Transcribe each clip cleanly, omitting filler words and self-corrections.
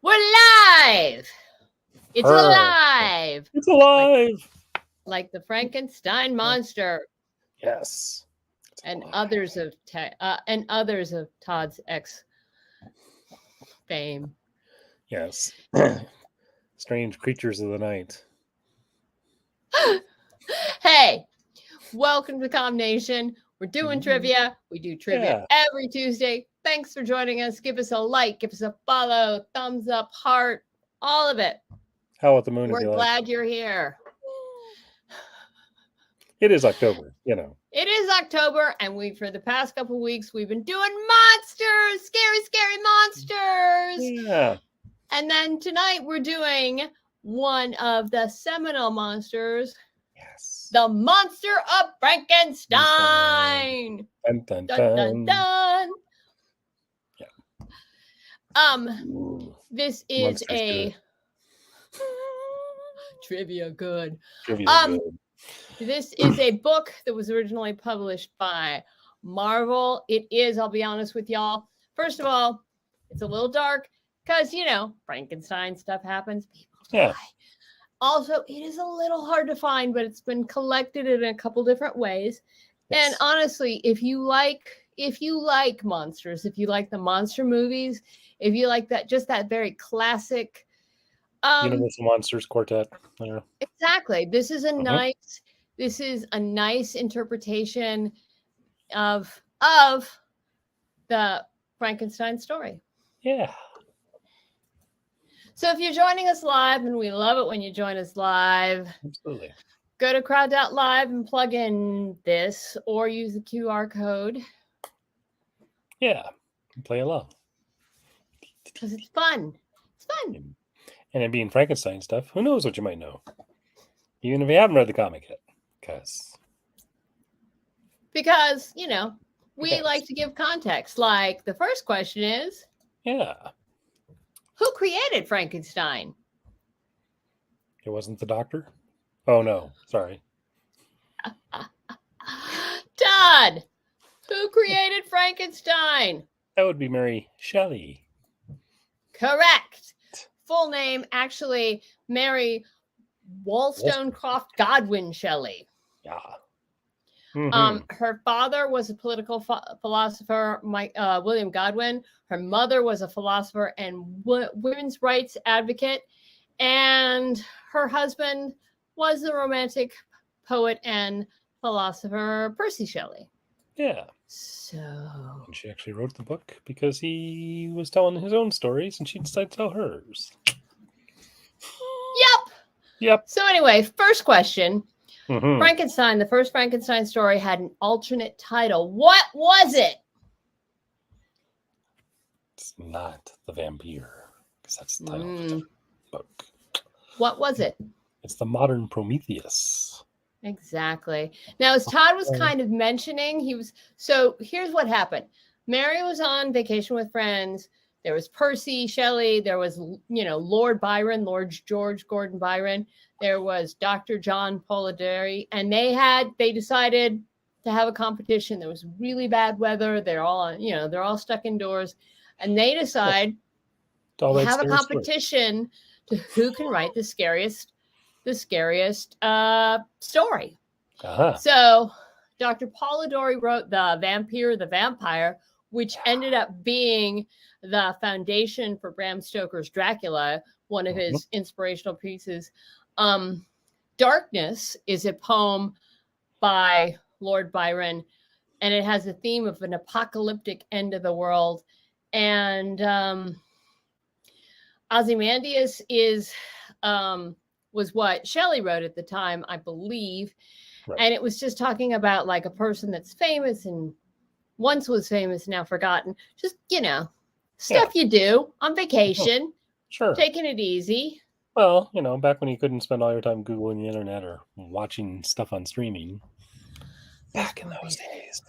We're live! It's Her. alive! It's alive. Like the Frankenstein monster Yes. It's and alive. others of Todd's X fame. Yes. Strange creatures of the night. Hey, welcome to Com Nation. We're doing trivia. We do trivia every Tuesday. Thanks for joining us. Give us a like, give us a follow, thumbs up, heart, all of it. How about the moon? We're glad you're here. It is October, you know. It is October, and for the past couple of weeks, we've been doing monsters, scary monsters. Yeah. And then tonight we're doing one of the seminal monsters. Yes. The Monster of Frankenstein. Dun, dun, Dun, dun, dun. Yeah. This is Monsters a good. trivia good. Trivia good. This is a book that was originally published by Marvel. It is, I'll be honest with y'all. First of all, it's a little dark because, Frankenstein stuff happens. People die. Yeah. Also, it is a little hard to find, but it's been collected in a couple different ways. Yes. And honestly, if you like monsters, if you like the monster movies, if you like that very classic Universal Monsters Quartet. Yeah. Exactly. This is a nice interpretation of the Frankenstein story. Yeah. So if you're joining us live, and we love it when you join us live, Absolutely. go to crowd.live and plug in this or use the QR code. Yeah. Play along. Because it's fun. It's fun. And it being Frankenstein stuff, who knows what you might know? Even if you haven't read the comic yet. Because, we like to give context. Like, the first question is... Yeah. Who created Frankenstein? It wasn't the doctor? Oh, no. Sorry. Todd! Who created Frankenstein? That would be Mary Shelley. Correct. Full name, actually, Mary Wollstonecraft Godwin Shelley. Yeah. Her father was a political philosopher, William Godwin. Her mother was a philosopher and women's rights advocate. And her husband was the romantic poet and philosopher Percy Shelley. Yeah. So... And she actually wrote the book because he was telling his own stories and she decided to tell hers. Yep. So anyway, first question. Mm-hmm. Frankenstein, the first Frankenstein story had an alternate title. What was it? It's not the vampire, because that's the title of the book. What was it? It's the modern Prometheus. Exactly. Now, as Todd was kind of mentioning, so here's what happened. Mary was on vacation with friends. There was Percy Shelley. There was, Lord Byron, Lord George Gordon Byron. There was Dr. John Polidori. And they decided to have a competition. There was really bad weather. They're all stuck indoors. And they decide to have a competition to who can write the scariest story. Uh-huh. So Dr. Polidori wrote The Vampire, which ended up being the foundation for Bram Stoker's Dracula, one of his inspirational pieces. Darkness is a poem by Lord Byron, and it has a theme of an apocalyptic end of the world. And Ozymandias was what Shelley wrote at the time, I believe. Right. And it was just talking about like a person that's famous and once was famous, now forgotten. Just, stuff you do on vacation. Sure. Taking it easy. Well, back when you couldn't spend all your time Googling the internet or watching stuff on streaming. Back in those days.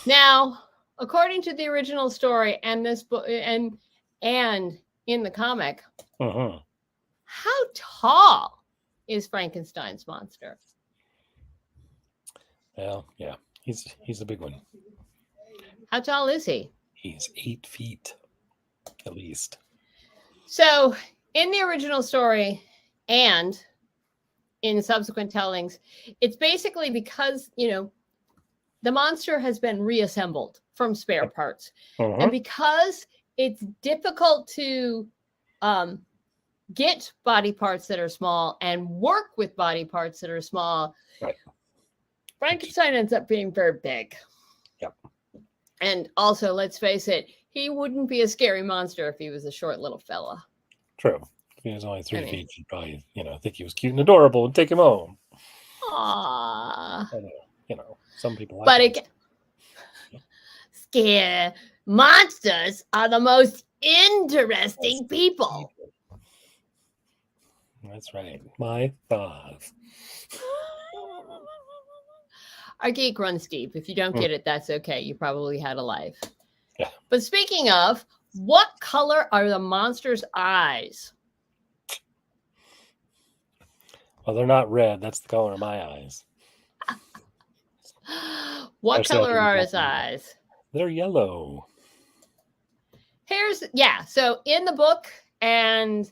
Now, according to the original story and this book and in the comic, how tall is Frankenstein's monster? Well, yeah, he's a big one. How tall is he? He's 8 feet, at least. So in the original story and in subsequent tellings, it's basically because, the monster has been reassembled from spare parts. And because it's difficult to get body parts that are small and work with body parts that are small, Frankenstein ends up being very big. Yep. And also, let's face it, he wouldn't be a scary monster if he was a short little fella. True. If he was only 3 feet, you'd probably, think he was cute and adorable and take him home. Aww. Some people like but again, scare monsters are the most interesting people. That's right. My thoughts. Our geek runs deep. If you don't get it, that's okay. You probably had a life. Yeah. But speaking of, what color are the monster's eyes? Well, they're not red. That's the color of my eyes. What color are his eyes? They're yellow. So in the book and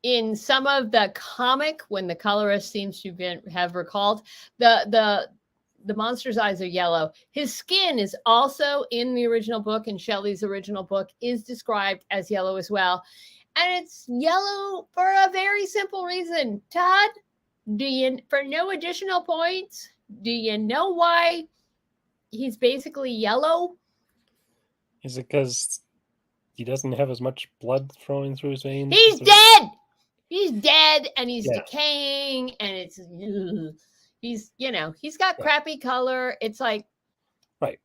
in some of the comic, when the colorist seems to have recalled, the monster's eyes are yellow. His skin is also in the original book, and Shelley's original book is described as yellow as well. And it's yellow for a very simple reason. Todd, for no additional points, do you know why he's basically yellow? Is it because he doesn't have as much blood flowing through his veins? He's dead! He's dead, and he's decaying, and he's got crappy color. It's like, right.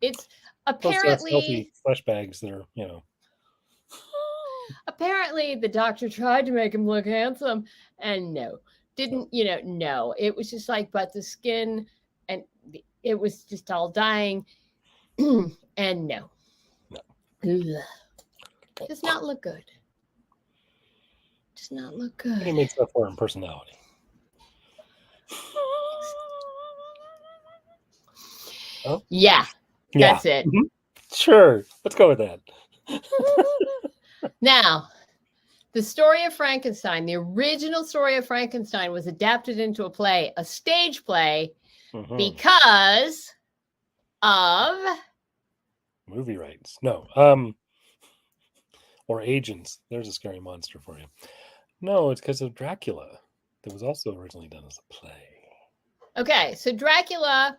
It's apparently flesh bags that are, Apparently, the doctor tried to make him look handsome, and didn't. No. It was just like, but the skin, and it was just all dying, and no. Does not look good. Does not look good. He made stuff for him personality. Oh? Yeah, that's it. Mm-hmm. Sure, let's go with that. Now, the story of Frankenstein, the original story of Frankenstein, was adapted into a stage play, because of movie rights. No, or agents. There's a scary monster for you. No, it's because of Dracula. That was also originally done as a play. Okay, so Dracula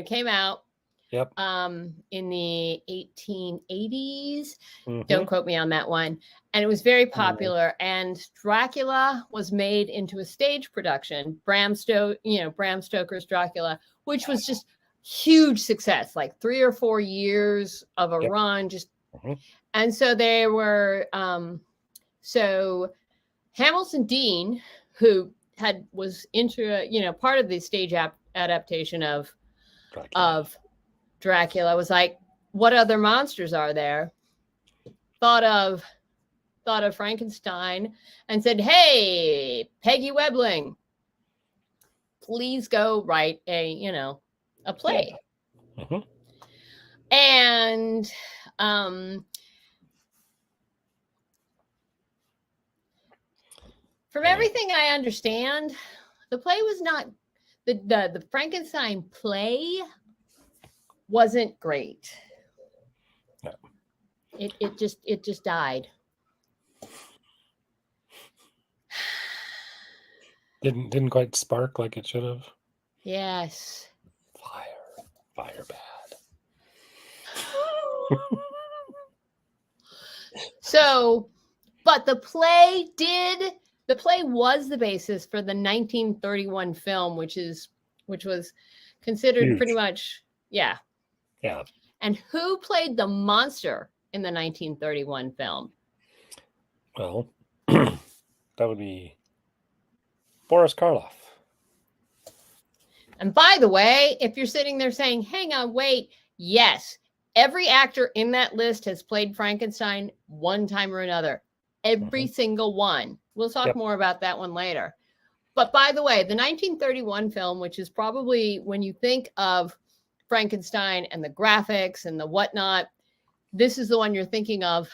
came out. Yep. In the 1880s. Don't quote me on that one. And it was very popular. And Dracula was made into a stage production. Bram Stoker's Dracula, which was just huge success, like 3 or 4 years of a run. And so they were. So Hamilton Dean, who was into part of the stage adaptation of Dracula, was like, what other monsters are there? Thought of Frankenstein and said, hey, Peggy Webling, please go write a play. And from everything I understand, the play was not the Frankenstein play wasn't great. No. It just died. Didn't quite spark like it should have. Yes. Fire bad. So, but the play was the basis for the 1931 film, which was considered huge. Pretty much, yeah. And who played the monster in the 1931 film? Well, that would be Boris Karloff. And by the way, if you're sitting there saying, hang on, wait, yes, every actor in that list has played Frankenstein one time or another. Every single one. We'll talk more about that one later. But by the way, the 1931 film, which is probably when you think of Frankenstein and the graphics and the whatnot, this is the one you're thinking of.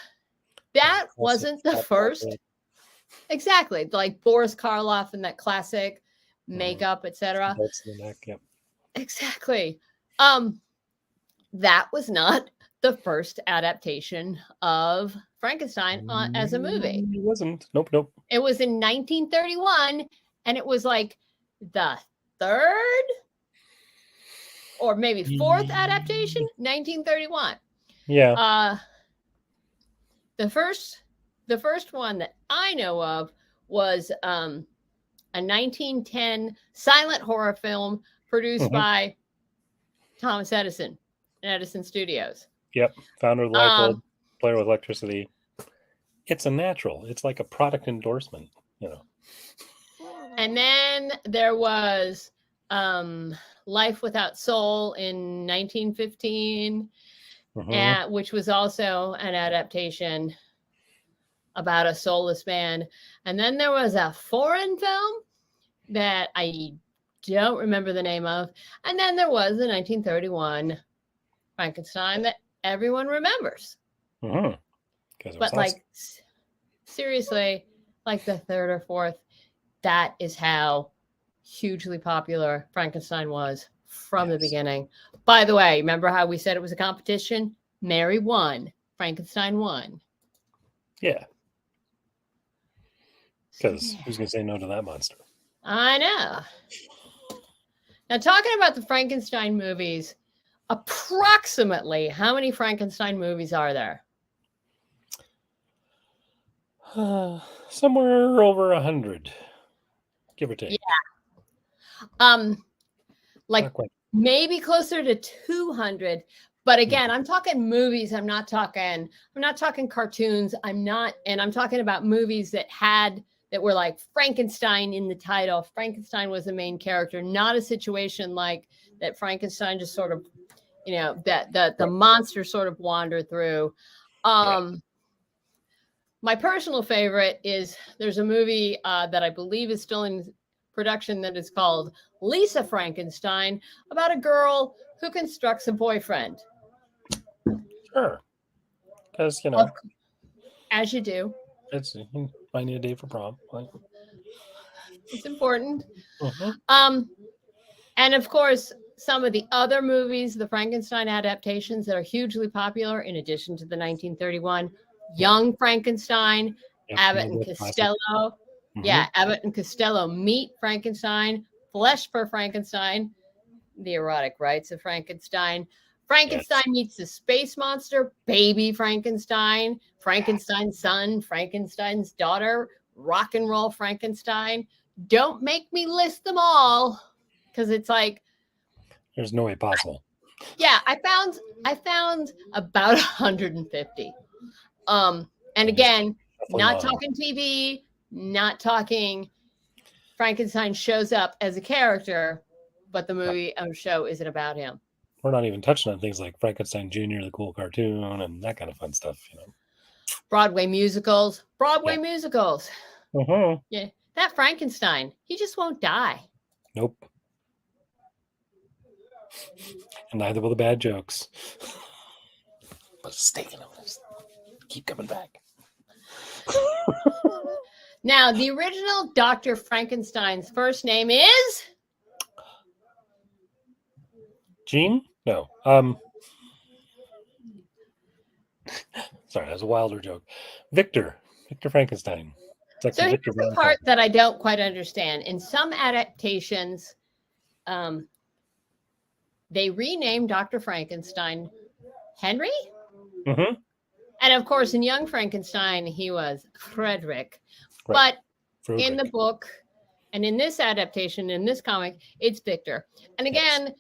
That wasn't the first. Exactly. Like Boris Karloff and that classic makeup, etc. Bolts in the neck, yep. Exactly. That was not the first adaptation of Frankenstein as a movie. It wasn't. Nope. It was in 1931, and it was like the third or maybe fourth adaptation, 1931. Yeah. The first one that I know of was a 1910 silent horror film produced by Thomas Edison and Edison Studios. Yep. Founder of the light bulb, player with electricity. It's a natural. It's like a product endorsement, you know. And then there was Life Without Soul in 1915, which was also an adaptation about a soulless man. And then there was a foreign film that I don't remember the name of. And then there was the 1931 Frankenstein that everyone remembers. But awesome. Like, seriously, like the third or fourth, that is how hugely popular Frankenstein was from the beginning. By the way, remember how we said it was a competition? Mary won. Frankenstein won. Yeah. Because who's going to say no to that monster? I know. Now, talking about the Frankenstein movies, approximately how many Frankenstein movies are there? Somewhere over 100, give or take. Yeah. Like maybe closer to 200. But again, I'm talking movies. I'm not talking cartoons. I'm talking about movies that were like Frankenstein in the title. Frankenstein was the main character, not a situation like that Frankenstein just sort of, that the monster sort of wandered through. My personal favorite is there's a movie that I believe is still in production that is called Lisa Frankenstein, about a girl who constructs a boyfriend. Sure. Because, as you do. It's finding a date for prom. It's important. And of course, some of the other movies, the Frankenstein adaptations that are hugely popular, in addition to the 1931 Young Frankenstein, Abbott and Costello. Abbott and Costello Meet Frankenstein, Flesh for Frankenstein, The Erotic Rites of Frankenstein, Frankenstein Meets the Space Monster, Baby Frankenstein, Frankenstein's Son, Frankenstein's Daughter, Rock and Roll Frankenstein. Don't make me list them all, because it's like there's no way possible. I found about 150. And again, not talking TV, not talking Frankenstein shows up as a character, but the movie or show isn't about him. We're not even touching on things like Frankenstein Jr., the cool cartoon, and that kind of fun stuff, Broadway musicals. Yeah, that Frankenstein, he just won't die. Nope. And neither will the bad jokes. But it's taking them. Keep coming back. Now, the original Dr. Frankenstein's first name is? Gene? No. Sorry, that was a Wilder joke. Victor Frankenstein. So here's the part that I don't quite understand. In some adaptations, they renamed Dr. Frankenstein Henry? And of course, in Young Frankenstein, he was Frederick. But in the book and in this adaptation, in this comic, it's Victor. And again,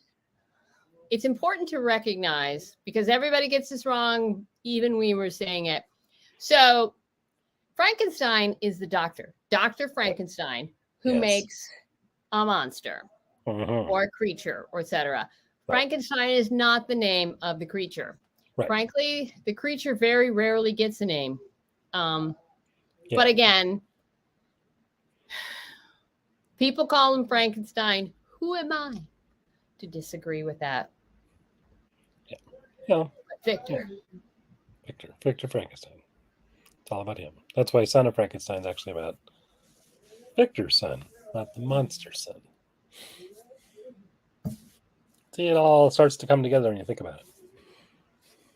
it's important to recognize, because everybody gets this wrong, even we were saying it. So Frankenstein is the doctor, Dr. Frankenstein, who makes a monster or a creature, or etc. Frankenstein is not the name of the creature. Frankly, the creature very rarely gets a name. But again, people call him Frankenstein. Who am I to disagree with that? Yeah. Victor. Victor Frankenstein. It's all about him. That's why Son of Frankenstein is actually about Victor's son, not the monster's son. See, it all starts to come together when you think about it.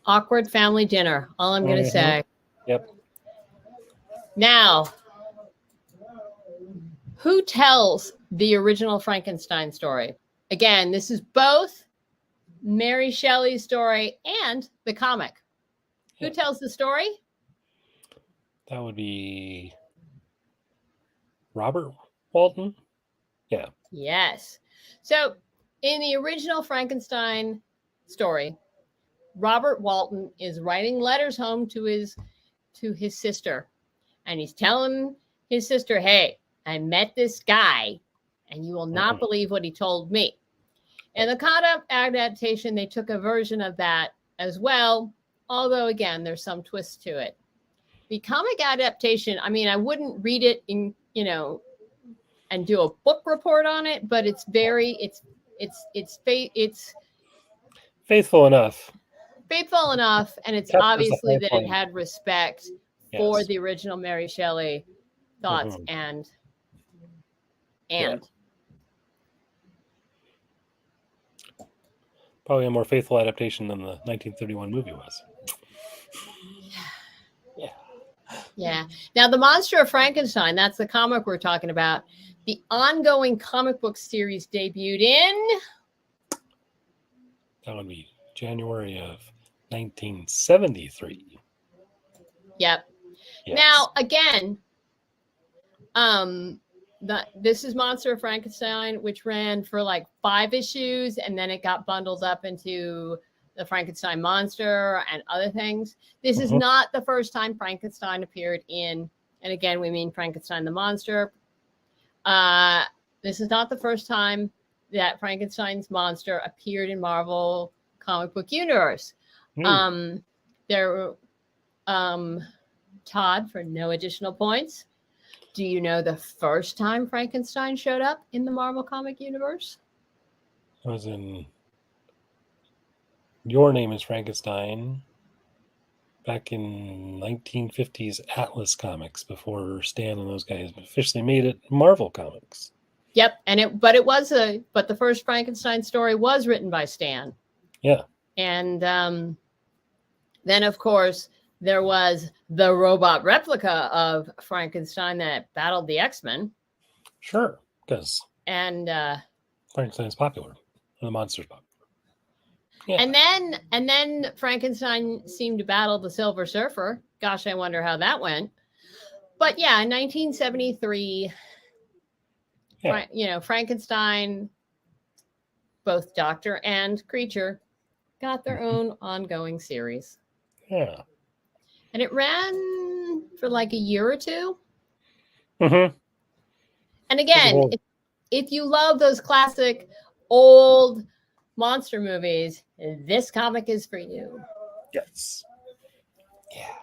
Awkward family dinner. All I'm going to say. Yep. Now, who tells the original Frankenstein story? Again, this is both Mary Shelley's story and the comic. Who tells the story? That would be Robert Walton. Yeah. Yes. So in the original Frankenstein story, Robert Walton is writing letters home to his sister. And he's telling his sister, hey, I met this guy and you will not believe what he told me. And the comic adaptation, they took a version of that as well. Although, again, there's some twist to it. The comic adaptation, I mean, I wouldn't read it in, and do a book report on it, but it's faithful enough. Faithful enough, and it's obviously that it had respect for the original Mary Shelley thoughts and probably a more faithful adaptation than the 1931 movie was. Yeah. Now, the Monster of Frankenstein, that's the comic we're talking about. The ongoing comic book series debuted in... That would be January of 1973. Yep. Yes. Now, again, this is Monster of Frankenstein, which ran for like 5 issues, and then it got bundled up into the Frankenstein Monster and other things. This is not the first time Frankenstein appeared in, and again, we mean Frankenstein the Monster. This is not the first time that Frankenstein's monster appeared in Marvel comic book universe. Todd, for no additional points, do you know the first time Frankenstein showed up in the Marvel comic universe? It was in Your Name is Frankenstein back in 1950s Atlas Comics, before Stan and those guys officially made it Marvel Comics. Yep, but the first Frankenstein story was written by Stan. Yeah. And then, of course, there was the robot replica of Frankenstein that battled the X-Men. Sure, because Frankenstein's popular, and the monster's popular. Yeah. And then Frankenstein seemed to battle the Silver Surfer. Gosh, I wonder how that went. But yeah, in 1973, Frankenstein, both Doctor and Creature, got their own ongoing series. Yeah. And it ran for like a year or two. Mm-hmm. And again, if you love those classic old monster movies, this comic is for you. Yes. Yeah.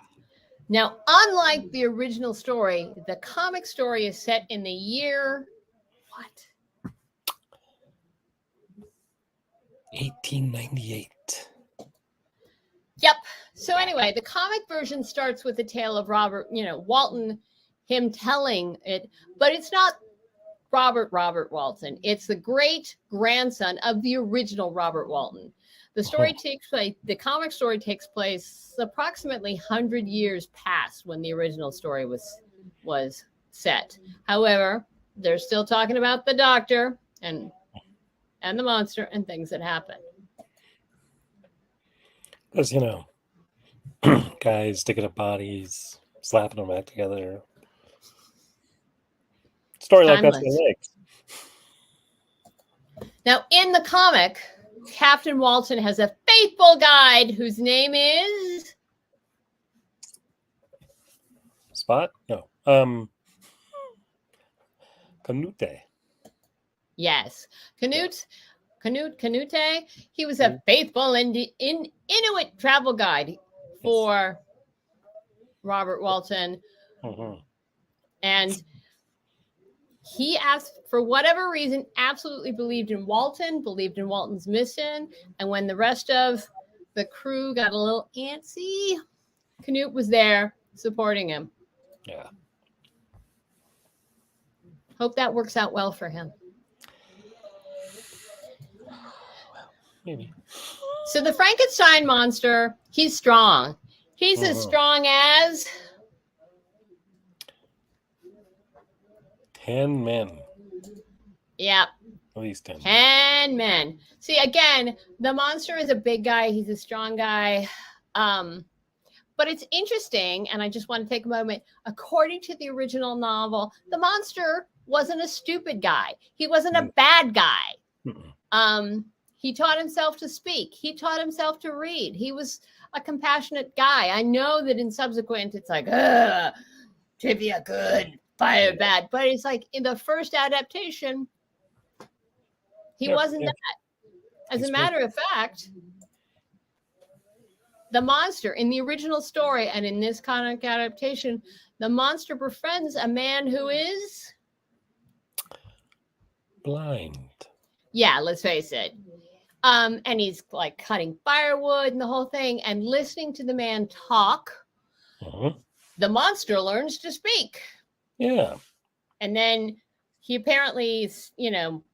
Now, unlike the original story, the comic story is set in the year what? 1898. Yep. So anyway, the comic version starts with the tale of Robert, Walton, him telling it, but it's not Robert Walton. It's the great grandson of the original Robert Walton. The story takes place, the comic story takes place approximately 100 years past when the original story was set. However, they're still talking about the Doctor and the monster and things that happen. Because, guys sticking up bodies, slapping them back together. Story like that's what I like. Now, in the comic, Captain Walton has a faithful guide whose name is... Spot? No. Canute. Yes. Canute. He was a faithful Inuit travel guide for Robert Walton. Mm-hmm. And he asked, for whatever reason, absolutely believed in Walton's mission. And when the rest of the crew got a little antsy, Canute was there supporting him. Yeah. Hope that works out well for him. Maybe. So the Frankenstein monster, he's strong. He's as strong as 10 men. Yep. At least 10. 10 men. See, again, the monster is a big guy. He's a strong guy. But it's interesting, and I just want to take a moment. According to the original novel, the monster wasn't a stupid guy. He wasn't a bad guy. He taught himself to speak. He taught himself to read. He was a compassionate guy. I know that in subsequent, it's like, trivia good, fire bad. But it's like in the first adaptation, he wasn't that. As a matter of fact, the monster in the original story and in this comic adaptation, the monster befriends a man who is blind. Yeah, let's face it. And he's like cutting firewood and the whole thing, and listening to the man talk. The monster learns to speak. Yeah. And then he apparently,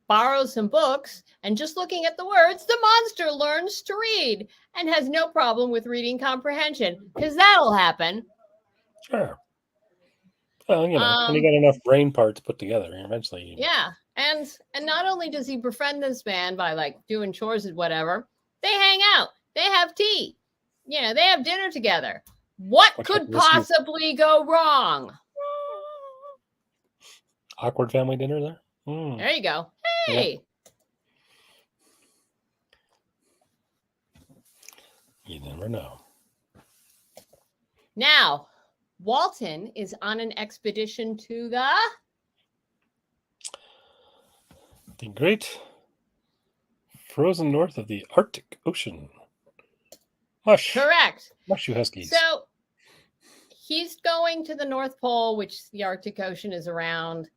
borrows some books, and just looking at the words, the monster learns to read and has no problem with reading comprehension, because that'll happen. Sure. Well, when you got enough brain parts put together, eventually. Yeah. And not only does he befriend this man by like doing chores and whatever, they hang out, they have tea, they have dinner together. What could possibly go wrong? Awkward family dinner there? There you go. Hey. You never know. Now, Walton is on an expedition to the great frozen north of the Arctic Ocean. Mush. Correct. Mushu Huskies. So he's going to the North Pole, which the Arctic Ocean is around.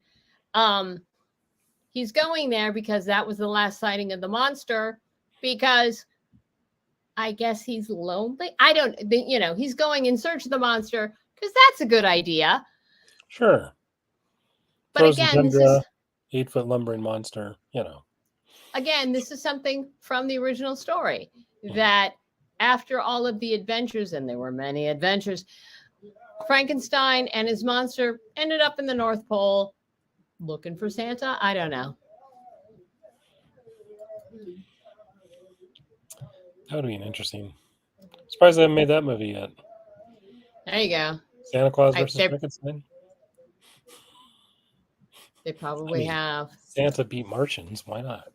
He's going there because that was the last sighting of the monster, because I guess he's lonely. He's going in search of the monster because that's a good idea. Sure. But frozen again, tundra, this is 8-foot lumbering monster, Again, this is something from the original story, that after all of the adventures, and there were many adventures, Frankenstein and his monster ended up in the North Pole looking for Santa. I don't know. That would be interesting. Surprised they haven't made that movie yet. There you go. Santa Claus versus Frankenstein. They probably have. Santa beat Martians. Why not?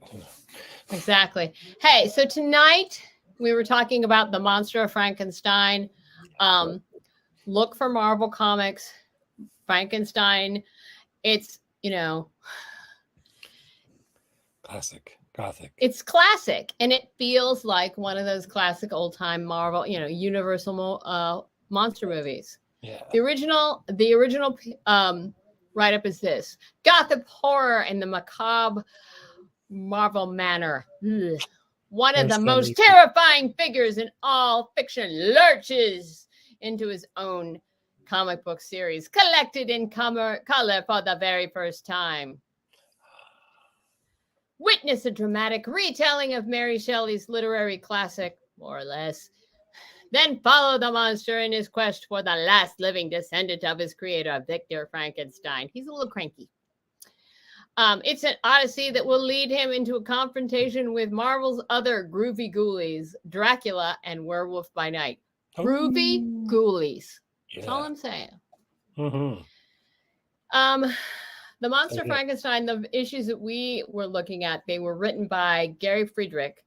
Exactly. Hey, so tonight we were talking about the monster of Frankenstein. Look for Marvel Comics, Frankenstein. It's, classic, gothic. It's classic, and it feels like one of those classic old-time Marvel, Universal monster movies. Yeah. The original write-up is this: Gothic horror in the macabre Marvel manner. Ugh. One of the most terrifying figures in all fiction lurches into his own comic book series, collected in color for the very first time. Witness a dramatic retelling of Mary Shelley's literary classic, more or less. Then follow the monster in his quest for the last living descendant of his creator, Victor Frankenstein. He's a little cranky. It's an odyssey that will lead him into a confrontation with Marvel's other groovy ghoulies, Dracula and Werewolf by Night. Groovy ghoulies. Yeah. That's all I'm saying. Mm-hmm. The Monster Frankenstein, the issues that we were looking at, they were written by Gary Friedrich,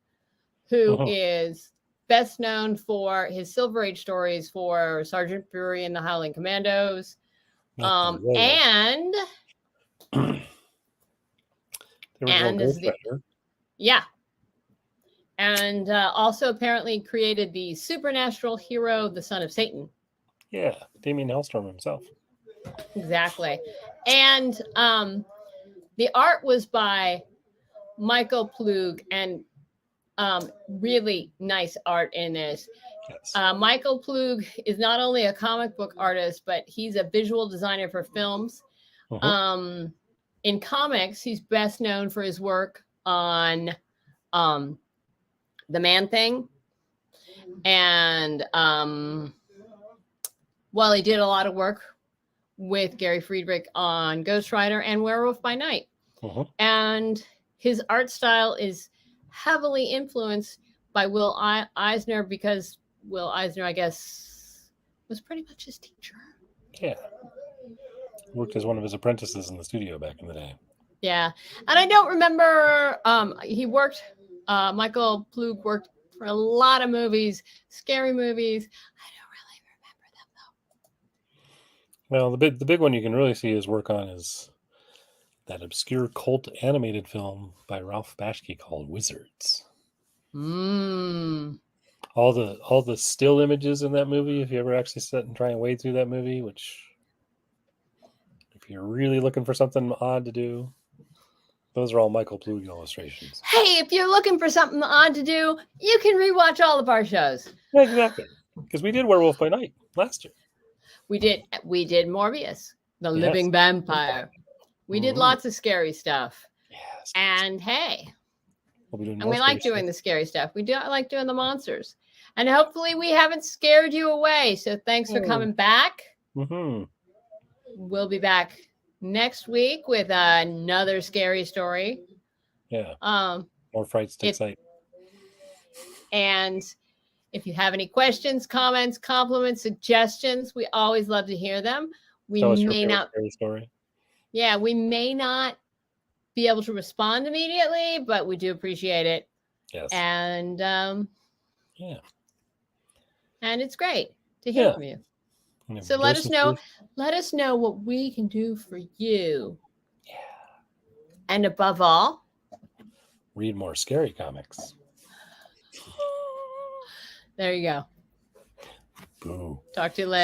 who is best known for his Silver Age stories for Sergeant Fury and the Howling Commandos. And also apparently created the supernatural hero, the Son of Satan. Yeah, Damien Hellstrom himself. Exactly. And the art was by Michael Plug, and really nice art in this. Yes. Michael Plug is not only a comic book artist, but he's a visual designer for films. In comics, he's best known for his work on The Man Thing. And well, he did a lot of work with Gary Friedrich on Ghost Rider and Werewolf by Night. And his art style is heavily influenced by Will Eisner, because Will Eisner, I guess, was pretty much his teacher. Yeah. Worked as one of his apprentices in the studio back in the day. Yeah. And I don't remember, Michael Plug worked for a lot of movies, scary movies. I don't really remember them, though. Well, the big one you can really see his work on is that obscure cult animated film by Ralph Bashki called Wizards. All the still images in that movie, if you ever actually sit and try and wade through that movie, which, if you're really looking for something odd to do, those are all Michael Plug illustrations. Hey, if you're looking for something odd to do, you can rewatch all of our shows. Exactly. Because we did Werewolf by Night last year. We did Morbius, the living vampire. We did lots of scary stuff. Yes. And hey, and we like doing the scary stuff. We do like doing the monsters. And hopefully we haven't scared you away. So thanks for coming back. We'll be back next week with another scary story. Yeah. More frights to excite. And if you have any questions, comments, compliments, suggestions, we always love to hear them. We may not. Scary story. Yeah, we may not be able to respond immediately, but we do appreciate it. Yes. And yeah. And it's great to hear from you. So let us know what we can do for you. Yeah. And above all, read more scary comics. There you go. Boo. Talk to you later.